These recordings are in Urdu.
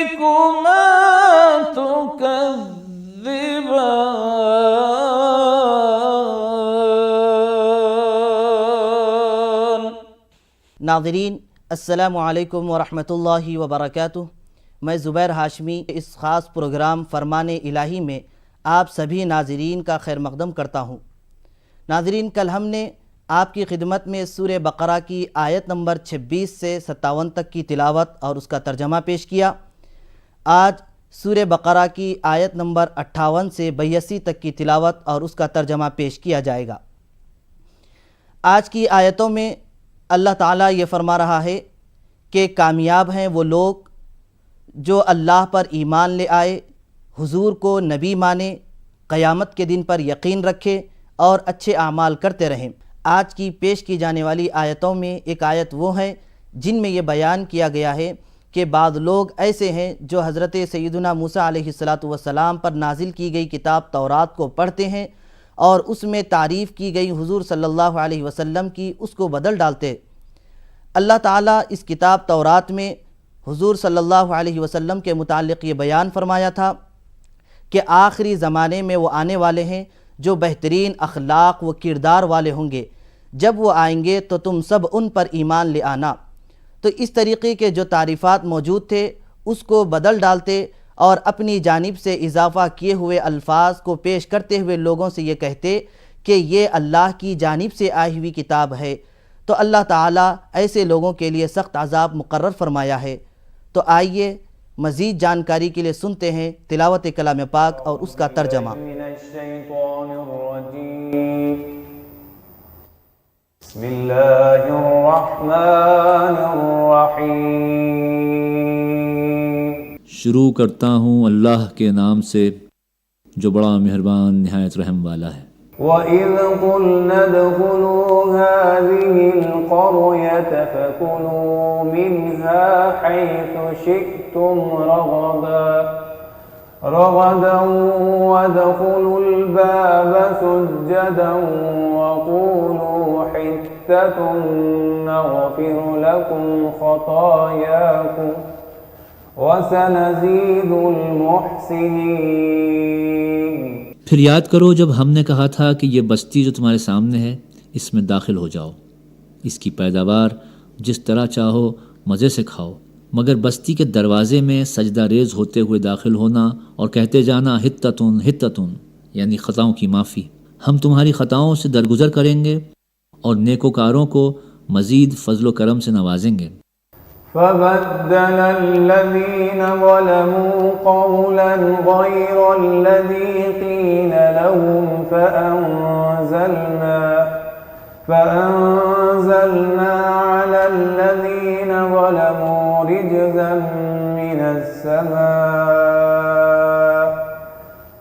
ربكما تكذبان۔ ناظرین السلام علیکم ورحمۃ اللہ وبرکاتہ۔ میں زبیر ہاشمی اس خاص پروگرام فرمان الہی میں آپ سبھی ناظرین کا خیر مقدم کرتا ہوں۔ ناظرین، کل ہم نے آپ کی خدمت میں سورہ بقرہ کی آیت نمبر 26 سے 57 تک کی تلاوت اور اس کا ترجمہ پیش کیا۔ آج سورہ بقرہ کی آیت نمبر 58 سے 82 تک کی تلاوت اور اس کا ترجمہ پیش کیا جائے گا۔ آج کی آیتوں میں اللہ تعالیٰ یہ فرما رہا ہے کہ کامیاب ہیں وہ لوگ جو اللہ پر ایمان لے آئے، حضور کو نبی مانے، قیامت کے دن پر یقین رکھے اور اچھے اعمال کرتے رہیں۔ آج کی پیش کی جانے والی آیتوں میں ایک آیت وہ ہے جن میں یہ بیان کیا گیا ہے کہ بعض لوگ ایسے ہیں جو حضرت سیدنا موسیٰ علیہ السلام پر نازل کی گئی کتاب تورات کو پڑھتے ہیں اور اس میں تعریف کی گئی حضور صلی اللہ علیہ وسلم کی اس کو بدل ڈالتے۔ اللہ تعالیٰ اس کتاب تورات میں حضور صلی اللہ علیہ وسلم کے متعلق یہ بیان فرمایا تھا کہ آخری زمانے میں وہ آنے والے ہیں جو بہترین اخلاق و کردار والے ہوں گے، جب وہ آئیں گے تو تم سب ان پر ایمان لے آنا۔ تو اس طریقے کے جو تعریفات موجود تھے اس کو بدل ڈالتے اور اپنی جانب سے اضافہ کیے ہوئے الفاظ کو پیش کرتے ہوئے لوگوں سے یہ کہتے کہ یہ اللہ کی جانب سے آئی ہوئی کتاب ہے، تو اللہ تعالیٰ ایسے لوگوں کے لیے سخت عذاب مقرر فرمایا ہے۔ تو آئیے مزید جانکاری کے لیے سنتے ہیں تلاوت کلام پاک اور اس کا ترجمہ۔ بسم اللہ الرحمن الرحیم۔ شروع کرتا ہوں اللہ کے نام سے جو بڑا مہربان نہایت رحم والا ہے۔ وَإِذْ قُلْنَا ادْخُلُوا هَٰذِهِ الْقَرْيَةَ فَكُلُوا مِنْهَا حَيْثُ شِئْتُمْ رَغَدًا وَادْخُلُوا الْبَابَ سُجَّدًا وَقُولُوا حِطَّةٌ نَغْفِرْ لَكُمْ خَطَايَاكُمْ وَسَنَزِيدُ الْمُحْسِنِينَ۔ پھر یاد کرو جب ہم نے کہا تھا کہ یہ بستی جو تمہارے سامنے ہے اس میں داخل ہو جاؤ، اس کی پیداوار جس طرح چاہو مزے سے کھاؤ، مگر بستی کے دروازے میں سجدہ ریز ہوتے ہوئے داخل ہونا اور کہتے جانا حطتن حطتن، یعنی خطاؤں کی معافی، ہم تمہاری خطاؤں سے درگزر کریں گے اور نیکوکاروں کو مزید فضل و کرم سے نوازیں گے۔ فَبَدَّلَ الَّذِينَ ظَلَمُوا قَوْلًا غَيْرَ الَّذِي قِيلَ لَهُمْ فَأَنزَلْنَا عَلَى الَّذِينَ ظَلَمُوا رِجْزًا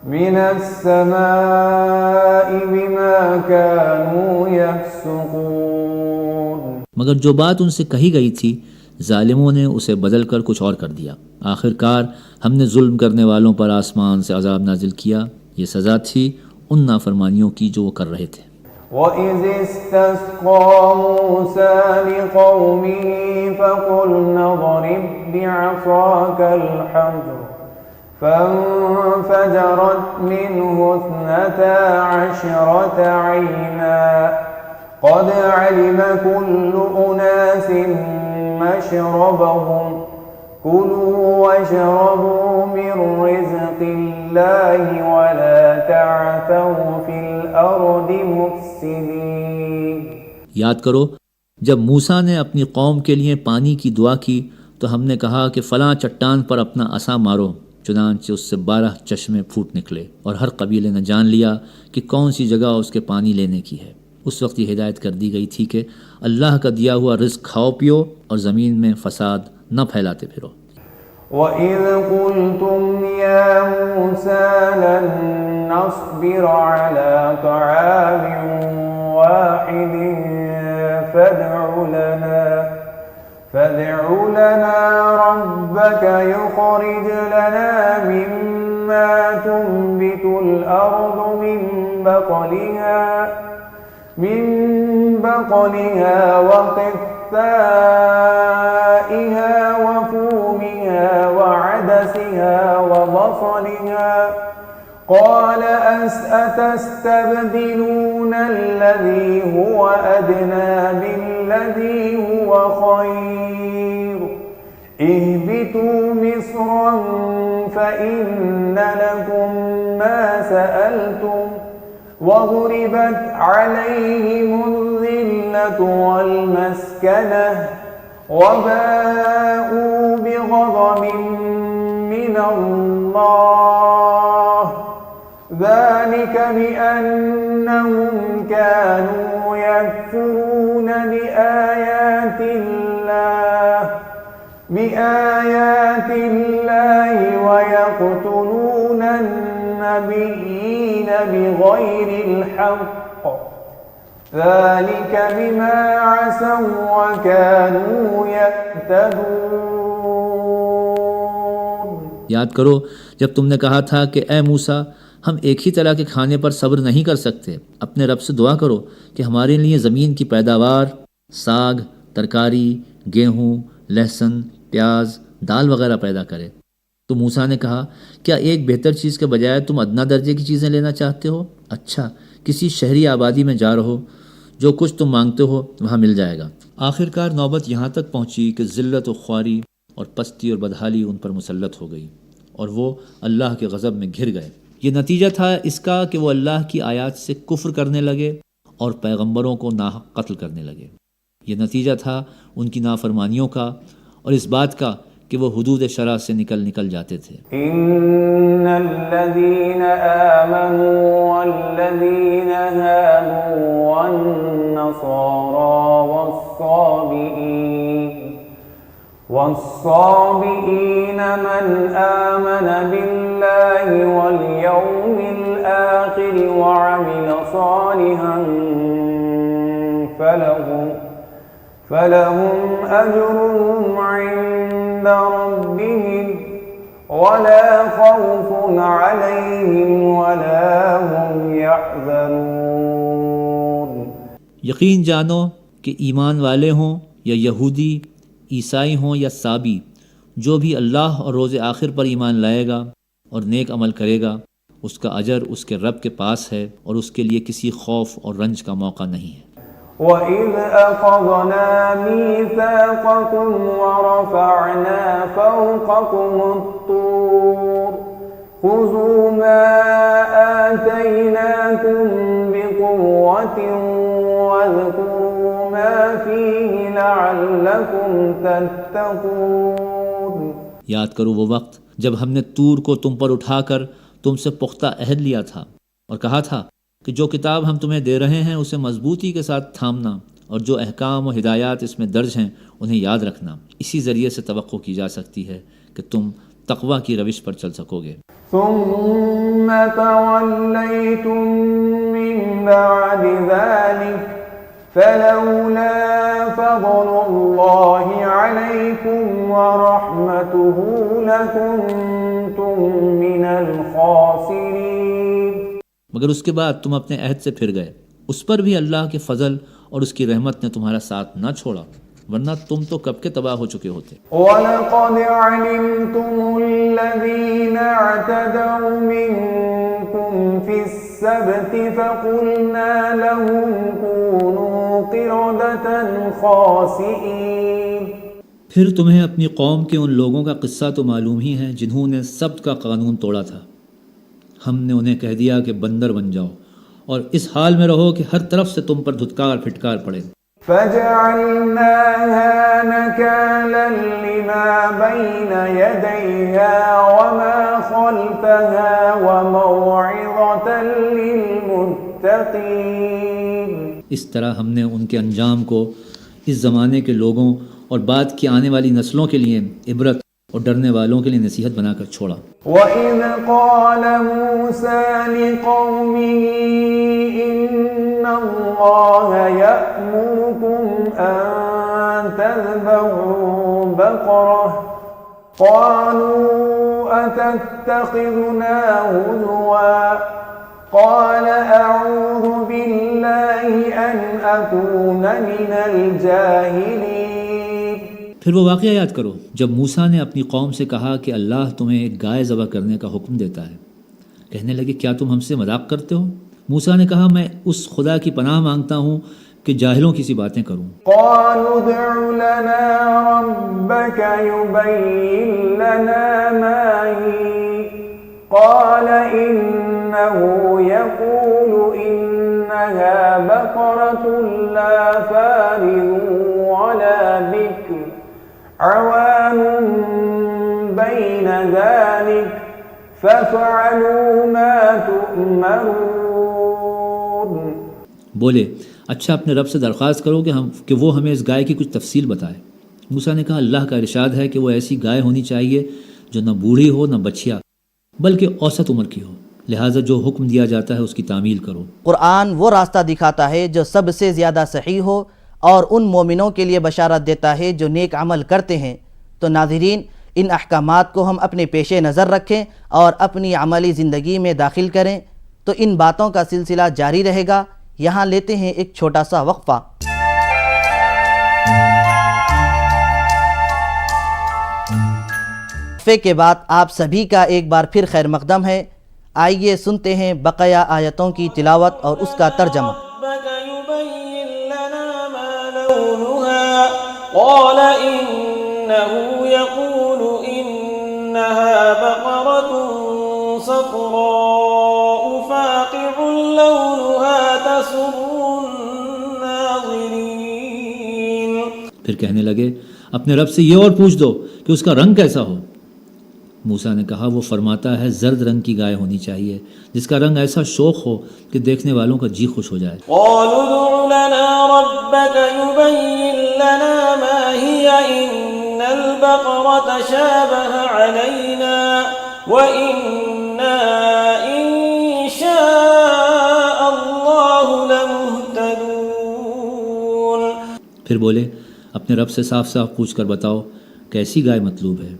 مِّنَ السَّمَاءِ بِمَا كَانُوا يَفْسُقُونَ۔ مگر جو بات ان سے کہی گئی تھی ظالموں نے اسے بدل کر کچھ اور کر دیا۔ آخرکار ہم نے ظلم کرنے والوں پر آسمان سے عذاب نازل کیا، یہ سزا تھی ان نافرمانیوں کی جو وہ کر رہے تھے۔ وَإِذِ اسْتَسْقَىٰ مُوسَىٰ لِقَوْمِهِ فَقُلْنَا اضْرِب بِّعَصَاكَ الْحَجَرَ فَانفَجَرَتْ مِنْهُ 12 عَيْنًا قَدْ عَلِمَ كُلُّ أُنَاسٍ مَّشْرَبَهُمْ كُلُوا وَاشْرَبُوا مِن رِّزْقِ اللَّهِ وَلَا تَعْثَوْا فِي الْأَرْضِ مُفْسِدِينَ۔ یاد کرو جب موسیٰ نے اپنی قوم کے لیے پانی کی دعا کی تو ہم نے کہا کہ فلاں چٹان پر اپنا عصا مارو، چنانچہ اس سے 12 چشمے پھوٹ نکلے، اور ہر قبیلے نے جان لیا کہ کون سی جگہ اس کے پانی لینے کی ہے۔ اس وقت یہ ہدایت کر دی گئی تھی کہ اللہ کا دیا ہوا رزق کھاؤ پیو اور زمین میں فساد نہ پھیلاتے پھرو۔ وَإِذْ قُلْتُمْ يَا مُوسَىٰ لَن نَّصْبِرَ عَلَىٰ طَعَامٍ وَاحِدٍ فَادْعُ لَنَا رَبَّكَ يُخْرِجْ لَنَا مِمَّا تُنبِتُ الْأَرْضُ مِن بَقْلِهَا وَقِثَّائِهَا وَفُومِهَا وَعَدَسِهَا عدسها وبصرها قال أتستبدلون الذي هو أدنى بالذي هو خير اهبطوا مصرا فإن لكم ما سألتم وضربت عليهم الذلة والمسكنة وباءوا بغضب من الله ذلك بأنهم كانوا يكفرون بآيات الله ويقتلون النبيين بغير الحق ذلك بما عصوا وكانوا يعتدون۔ یاد کرو جب تم نے کہا تھا کہ اے موسیٰ ہم ایک ہی طرح کے کھانے پر صبر نہیں کر سکتے، اپنے رب سے دعا کرو کہ ہمارے لیے زمین کی پیداوار، ساگ، ترکاری، گیہوں، لہسن، پیاز، دال وغیرہ پیدا کرے۔ تو موسیٰ نے کہا کیا ایک بہتر چیز کے بجائے تم ادنا درجے کی چیزیں لینا چاہتے ہو؟ اچھا کسی شہری آبادی میں جا رہو، جو کچھ تم مانگتے ہو وہاں مل جائے گا۔ آخرکار نوبت یہاں تک پہنچی کہ ذلت و خواری اور پستی اور بدحالی ان پر مسلط ہو گئی اور وہ اللہ کے غضب میں گھر گئے۔ یہ نتیجہ تھا اس کا کہ وہ اللہ کی آیات سے کفر کرنے لگے اور پیغمبروں کو ناحق قتل کرنے لگے۔ یہ نتیجہ تھا ان کی نافرمانیوں کا اور اس بات کا کہ وہ حدود شرع سے نکل جاتے تھے۔ ان الذين آمنوا والذين هادوا والنصارى والصابئين من آمن بالله واليوم الآخر وعمل صالحا فلهم أجرهم عند ربهم ولا خوف عليهم ولا هم يحزنون۔ یقین جانو کہ ایمان والے ہوں یا یہودی، عیسائی ہوں یا صابی، جو بھی اللہ اور روز آخر پر ایمان لائے گا اور نیک عمل کرے گا اس کا اجر اس کے رب کے پاس ہے اور اس کے لیے کسی خوف اور رنج کا موقع نہیں ہے۔ وَإِذْ أَخَذْنَا مِيثَاقَكُمْ وَرَفَعْنَا فَوْقَكُمُ الطُّورَ خُذُوا مَا آتَيْنَاكُمْ بِقُوَّةٍ وَاذْكُرُوا مَا فِيهِ لَعَلَّكُمْ تَتَّقُونَ۔ یاد کرو وہ وقت جب ہم نے طور کو تم پر اٹھا کر تم سے پختہ عہد لیا تھا اور کہا تھا کہ جو کتاب ہم تمہیں دے رہے ہیں اسے مضبوطی کے ساتھ تھامنا اور جو احکام و ہدایات اس میں درج ہیں انہیں یاد رکھنا۔ اسی ذریعے سے توقع کی جا سکتی ہے کہ تم تقوی کی روش پر چل سکو گے۔ ثم توليتم من بعد ذلك فلولا فضل الله عليكم ورحمته لكنتم من الخاسرين۔ مگر اس کے بعد تم اپنے عہد سے پھر گئے، اس پر بھی اللہ کے فضل اور اس کی رحمت نے تمہارا ساتھ نہ چھوڑا، ورنہ تم تو کب کے تباہ ہو چکے ہوتے۔ وَلَقَدْ عَلِمْتُمُ الَّذِينَ اعْتَدَوْا مِنْكُمْ فِي السَّبْتِ فَقُلْنَا لَهُمْ كُونُوا قِرَدَةً خَاسِئِينَ۔ پھر تمہیں اپنی قوم کے ان لوگوں کا قصہ تو معلوم ہی ہے جنہوں نے سبت کا قانون توڑا تھا۔ ہم نے انہیں کہہ دیا کہ بندر بن جاؤ اور اس حال میں رہو کہ ہر طرف سے تم پر دھتکار پھٹکار پڑے۔ فَجَعَلْنَاهَا نَكَالًا لِمَا بَيْنَ يَدَيْهَا وَمَا خَلْفَهَا وَمَوْعِظَةً لِلْمُتَّقِينَ۔ اس طرح ہم نے ان کے انجام کو اس زمانے کے لوگوں اور بعد کی آنے والی نسلوں کے لیے عبرت اور ڈرنے والوں کے لیے نصیحت بنا کر چھوڑا۔ وَإِذْ قَالَ مُوسَى لِقَوْمِهِ إِنَّ اللَّهَ يَأْمُرُكُمْ أَن تَذْبَحُوا بَقَرَةً قَالُوا أَتَتَّخِذُنَا هُزُوًا قَالَ أَعُوذُ بِاللَّهِ أَنْ أَكُونَ مِنَ الْجَاهِلِينَ۔ پھر وہ واقعہ یاد کرو جب موسیٰ نے اپنی قوم سے کہا کہ اللہ تمہیں ایک گائے ذبح کرنے کا حکم دیتا ہے۔ کہنے لگے کیا تم ہم سے مذاق کرتے ہو؟ موسیٰ نے کہا میں اس خدا کی پناہ مانگتا ہوں کہ جاہلوں کی سی باتیں کروں۔ قالوا ادع لنا ربك يبين لنا ما هي قال إنه يقول إنها بقرة لا فارض ولا بكر عوان بين ذلك فافعلوا ما تؤمرون۔ بولے اچھا اپنے رب سے درخواست کرو کہ وہ ہمیں اس گائے کی کچھ تفصیل بتائے۔ موسیٰ نے کہا اللہ کا ارشاد ہے کہ وہ ایسی گائے ہونی چاہیے جو نہ بوڑھی ہو نہ بچیا بلکہ اوسط عمر کی ہو، لہٰذا جو حکم دیا جاتا ہے اس کی تعمیل کرو۔ قرآن وہ راستہ دکھاتا ہے جو سب سے زیادہ صحیح ہو اور ان مومنوں کے لیے بشارت دیتا ہے جو نیک عمل کرتے ہیں۔ تو ناظرین، ان احکامات کو ہم اپنے پیش نظر رکھیں اور اپنی عملی زندگی میں داخل کریں تو ان باتوں کا سلسلہ جاری رہے گا۔ یہاں لیتے ہیں ایک چھوٹا سا وقفہ۔ وقفے کے بعد آپ سبھی کا ایک بار پھر خیر مقدم ہے۔ آئیے سنتے ہیں بقیہ آیتوں کی تلاوت اور اس کا ترجمہ۔ قال إنه يقول إنها بقرة صفراء فاقع لونها تسر الناظرين۔ پھر کہنے لگے اپنے رب سے یہ اور پوچھ دو کہ اس کا رنگ کیسا ہو۔ موسیٰ نے کہا وہ فرماتا ہے زرد رنگ کی گائے ہونی چاہیے جس کا رنگ ایسا شوخ ہو کہ دیکھنے والوں کا جی خوش ہو جائے۔ قالوا ادع لنا ربك يبين لنا ما هي إن البقرة شابه علينا وإنا إن شاء الله لمهتدون۔ پھر بولے اپنے رب سے صاف صاف پوچھ کر بتاؤ کیسی گائے مطلوب ہے،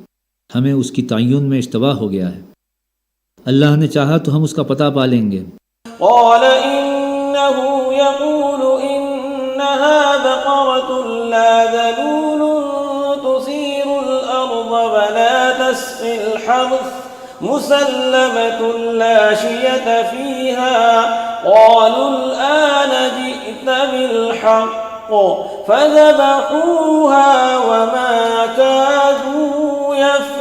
ہمیں اس کی تعین میں اشتباہ ہو گیا ہے، اللہ نے چاہا تو ہم اس کا پتہ پا لیں گے۔ قال إنه يقول إنها بقرة لا ذلول تثير الأرض ولا تسقي الحرث مسلمة لا شية فيها قالوا الآن جئت بالحق فذبحوها وما كادوا يفعلون۔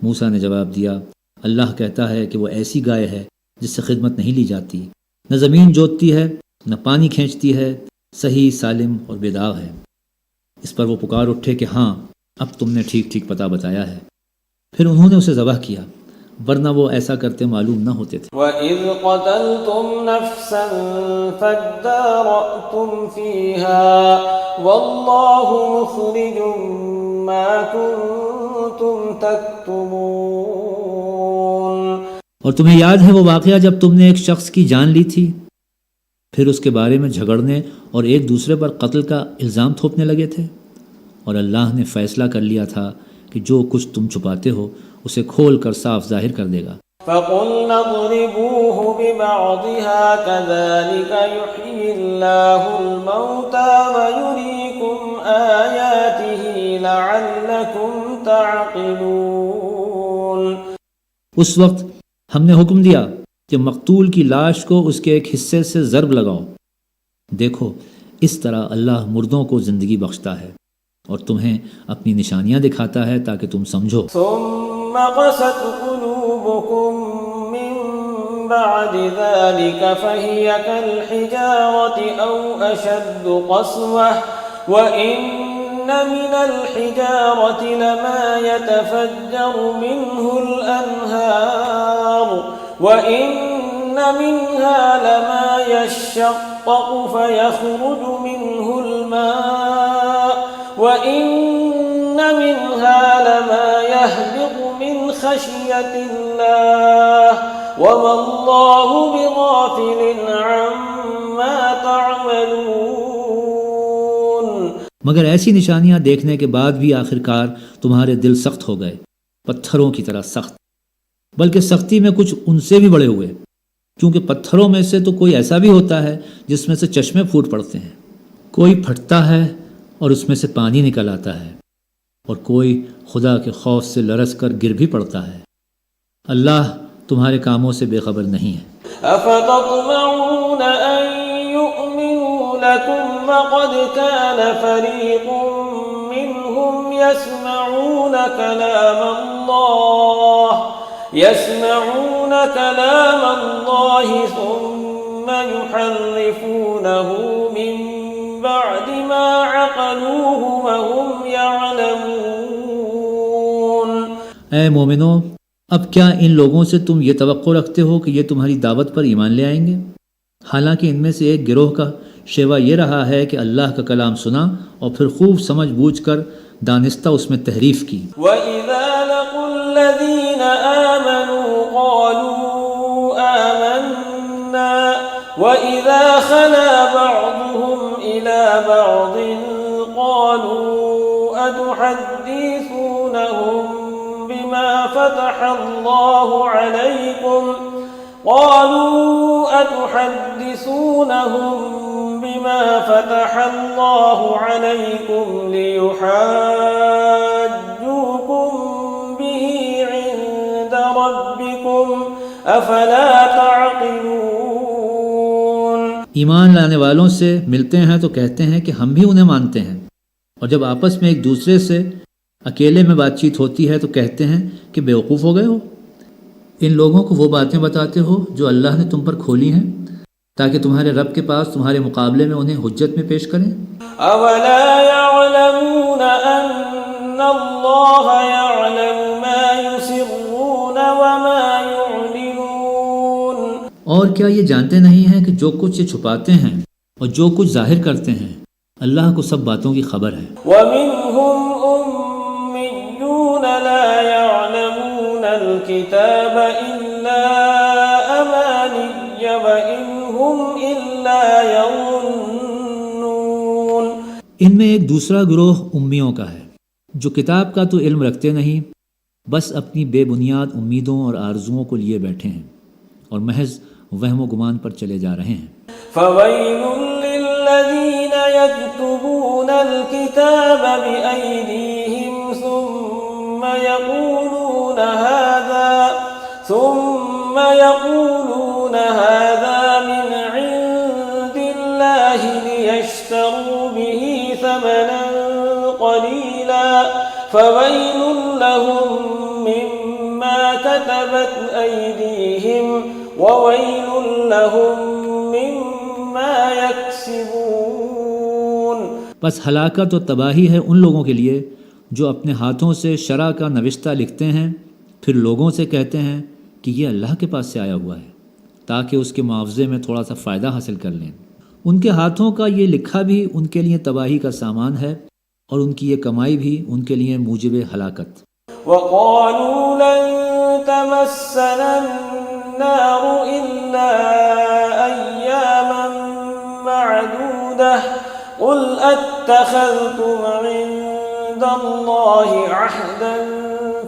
موسیٰ نے جواب دیا اللہ کہتا ہے کہ وہ ایسی گائے ہے جس سے خدمت نہیں لی جاتی، نہ زمین جوتتی ہے نہ پانی کھینچتی ہے، صحیح سالم اور بے داغ ہے۔ اس پر وہ پکار اٹھے کہ ہاں اب تم نے ٹھیک ٹھیک پتہ بتایا ہے۔ پھر انہوں نے اسے ذبح کیا ورنہ وہ ایسا کرتے معلوم نہ ہوتے تھے۔ وَإِذْ قَتَلْتُمْ نَفْسًا فَادَّارَأْتُمْ فِيهَا وَاللَّهُ مُخْرِجٌ مَا كُنْتُمْ تَكْتُمُونَ۔ اور تمہیں یاد ہے وہ واقعہ جب تم نے ایک شخص کی جان لی تھی، پھر اس کے بارے میں جھگڑنے اور ایک دوسرے پر قتل کا الزام تھوپنے لگے تھے، اور اللہ نے فیصلہ کر لیا تھا کہ جو کچھ تم چھپاتے ہو اسے کھول کر صاف ظاہر کر دے گا۔ فَقُلْنَا اضْرِبُوهُ بِبَعْضِهَا كَذَلِكَ يُحْيِي اللَّهُ الْمَوْتَى وَيُرِيكُمْ آيَاتِهِ لَعَلَّكُمْ تَعْقِلُونَ۔ اس وقت ہم نے حکم دیا کہ مقتول کی لاش کو اس کے ایک حصے سے ضرب لگاؤ، دیکھو اس طرح اللہ مردوں کو زندگی بخشتا ہے اور تمہیں اپنی نشانیاں دکھاتا ہے تاکہ تم سمجھو۔ ثم قست قلوبكم من بعد ذلك فهي كالحجارة أو أشد قسوة وإن من الحجارة لما يتفجر منه الأنهار وإن منها لما يشقق فيخرج منه الماء وَإِنَّ مِنْهَا لَمَا يَهْبِطُ مِنْ خَشْيَةِ اللَّهِ وَمَا اللَّهُ بِغَافِلٍ عَمَّا تَعْمَلُونَ۔ مگر ایسی نشانیاں دیکھنے کے بعد بھی آخرکار تمہارے دل سخت ہو گئے، پتھروں کی طرح سخت، بلکہ سختی میں کچھ ان سے بھی بڑے ہوئے، کیونکہ پتھروں میں سے تو کوئی ایسا بھی ہوتا ہے جس میں سے چشمے پھوٹ پڑتے ہیں، کوئی پھٹتا ہے اور اس میں سے پانی نکل آتا ہے، اور کوئی خدا کے خوف سے لرز کر گر بھی پڑتا ہے۔ اللہ تمہارے کاموں سے بے خبر نہیں ہے۔ أفتطمعون أن يؤمنوا لكم وقد كان فريق منهم يسمعون كلام الله ثم يحرفونه من بعد ما عقلوه وهم يعلمون۔ اے مومنو، اب کیا ان لوگوں سے تم یہ توقع رکھتے ہو کہ یہ تمہاری دعوت پر ایمان لے آئیں گے، حالانکہ ان میں سے ایک گروہ کا شیوا یہ رہا ہے کہ اللہ کا کلام سنا اور پھر خوب سمجھ بوجھ کر دانستہ اس میں تحریف کی۔ وَإِذَا لَقُوا الَّذِينَ آمَنُوا قَالُوا آمَنَّا وَإِذَا خَلَا بَعْضُهُمْ إِلَى بَعْضٍ قَالُوا أَتُحَدِّثُونَهُم بِمَا فتح الله عليكم ليحاجوكم به عند ربكم أفلا تعقلون۔ ایمان لانے والوں سے ملتے ہیں تو کہتے ہیں کہ ہم بھی انہیں مانتے ہیں، اور جب آپس میں ایک دوسرے سے اکیلے میں بات چیت ہوتی ہے تو کہتے ہیں کہ بیوقوف ہو گئے ہو۔ ان لوگوں کو وہ باتیں بتاتے ہو جو اللہ نے تم پر کھولی ہیں تاکہ تمہارے رب کے پاس تمہارے مقابلے میں انہیں حجت میں پیش کریں۔ اولا يعلمون ان اللہ يعلم ما يسرون وما يعلنون۔ اور کیا یہ جانتے نہیں ہیں کہ جو کچھ یہ چھپاتے ہیں اور جو کچھ ظاہر کرتے ہیں اللہ کو سب باتوں کی خبر ہے۔ ومنهم أميون لا يعلمون الكتاب إلا أماني وإن هم إلا يظنون۔ ان میں ایک دوسرا گروہ امیوں کا ہے جو کتاب کا تو علم رکھتے نہیں، بس اپنی بے بنیاد امیدوں اور آرزوؤں کو لیے بیٹھے ہیں اور محض وہم و گمان پر چلے جا رہے ہیں۔ فويل للذين يكتبون الكتاب بأيديهم ثم يقولون هذا من عند الله ليشتروا به ثمنا قليلا فويل لهم مما كتبت أيديهم وويل لهم مما يكسبون۔ بس ہلاکت و تباہی ہے ان لوگوں کے لیے جو اپنے ہاتھوں سے شرع کا نوشتہ لکھتے ہیں پھر لوگوں سے کہتے ہیں کہ یہ اللہ کے پاس سے آیا ہوا ہے تاکہ اس کے معاوضے میں تھوڑا سا فائدہ حاصل کر لیں۔ ان کے ہاتھوں کا یہ لکھا بھی ان کے لیے تباہی کا سامان ہے اور ان کی یہ کمائی بھی ان کے لیے موجب ہلاکت۔ وقالوا لن تمسنا النار إلا أياما معدودة قل أتخذتم عند الله عهدا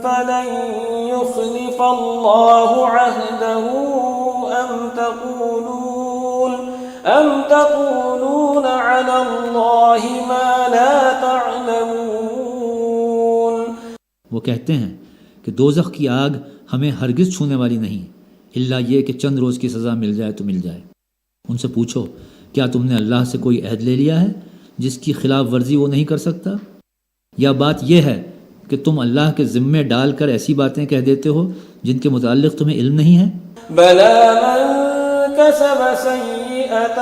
فلن يخلف الله عهده أم تقولون على الله ما لا تعلمون۔ وہ کہتے ہیں کہ دوزخ کی آگ ہمیں ہرگز چھونے والی نہیں الا یہ کہ چند روز کی سزا مل جائے تو مل جائے۔ ان سے پوچھو کیا تم نے اللہ سے کوئی عہد لے لیا ہے جس کی خلاف ورزی وہ نہیں کر سکتا، یا بات یہ ہے کہ تم اللہ کے ذمے ڈال کر ایسی باتیں کہہ دیتے ہو جن کے متعلق تمہیں علم نہیں ہے؟ بلى من كسب سيئة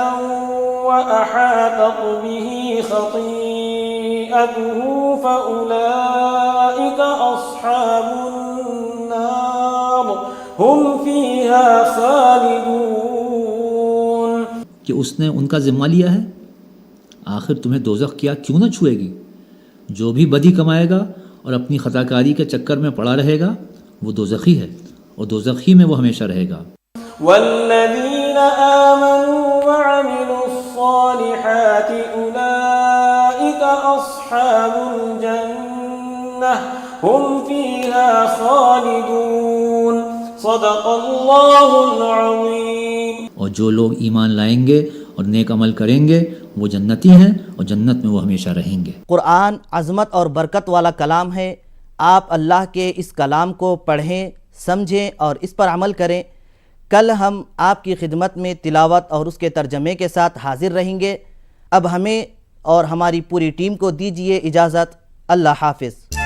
وأحاطت به خطيئته فأولئك أصحاب النار هم فيها خالدون۔ کہ اس نے ان کا ذمہ لیا ہے، آخر تمہیں دوزخ کیا کیوں نہ چھوئے گی؟ جو بھی بدی کمائے گا اور اپنی خطا کاری کے چکر میں پڑا رہے گا وہ دوزخی ہے اور دوزخی میں وہ ہمیشہ رہے گا۔ والذین آمنوا وعملوا الصالحات أولئك أصحاب الجنة هم فيها خالدون۔ صدق اللہ العظیم۔ اور جو لوگ ایمان لائیں گے اور نیک عمل کریں گے وہ جنتی ہیں اور جنت میں وہ ہمیشہ رہیں گے۔ قرآن عظمت اور برکت والا کلام ہے۔ آپ اللہ کے اس کلام کو پڑھیں، سمجھیں اور اس پر عمل کریں۔ کل ہم آپ کی خدمت میں تلاوت اور اس کے ترجمے کے ساتھ حاضر رہیں گے۔ اب ہمیں اور ہماری پوری ٹیم کو دیجیے اجازت۔ اللہ حافظ۔